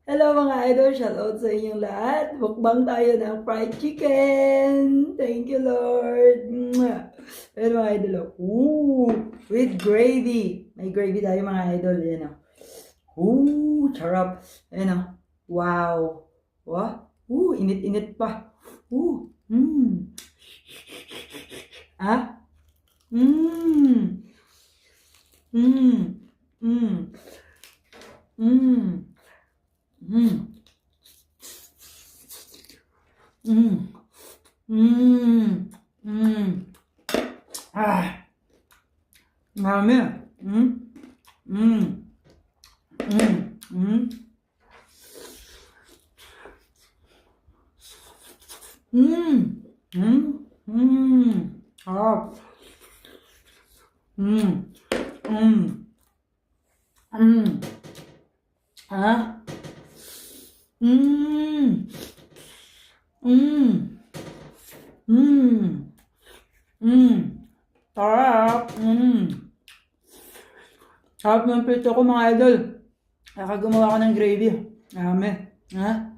Hello mga idol, shoutout sa inyong lahat. Mukbang tayo ng fried chicken. Thank you Lord. Mwah. Ayan mga idol, with gravy. May gravy tayo mga idol. Ayan charap. Ayan wow. Wow. Init-init pa. Ah? Mmm. Mmm. Mmm. Mmm. Mm. Mm. Mm. Mm. Marami. Mm. Mm. Mm. Mm. Mm. Mm. Mm. Mm. Mm. Mm. Ah. Mm. Mm. Mm. Mm. Sarap. Sarap ng prito ko mga idol. Kaya gumawa ko ng gravy. Marami. Ha?